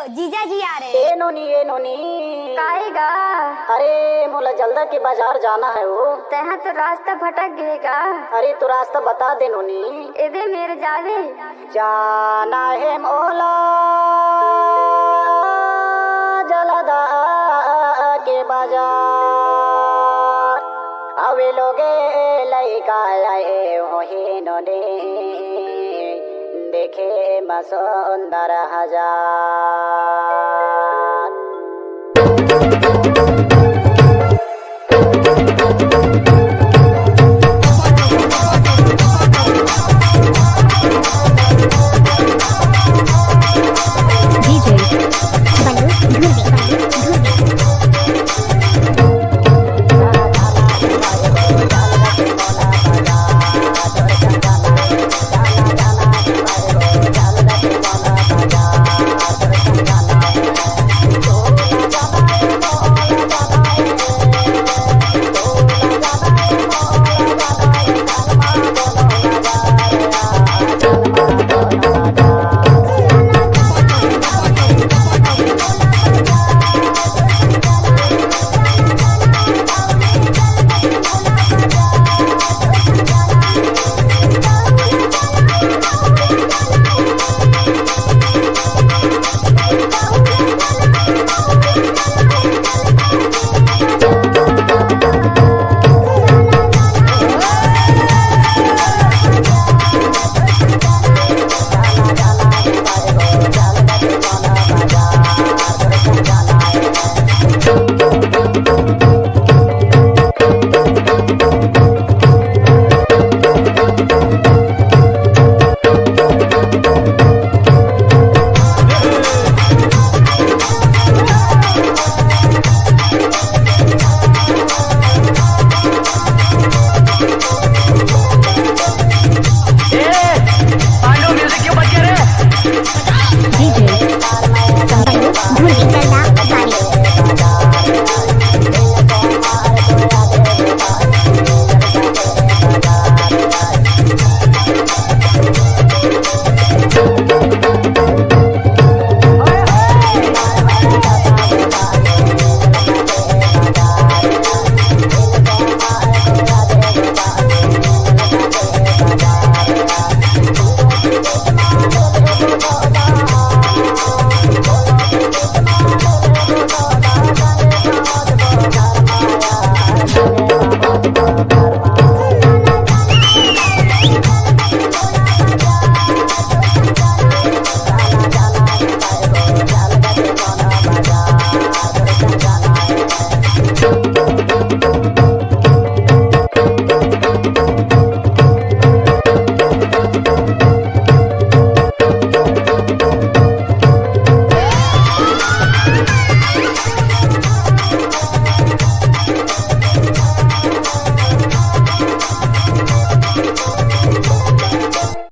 जीजा जी आ रहे। ए नोनी काहेगा? अरे मोला जल्दा के बाजार जाना है वो। तहाँ तो रास्ता भटक गएगा। अरे तो रास्ता बता दे नोनी। एदे मेरे जावे जाना है मोला जलदा के बाजार। अवे लोगे लइका आए होही नोनी देखे मसुंदर हजार।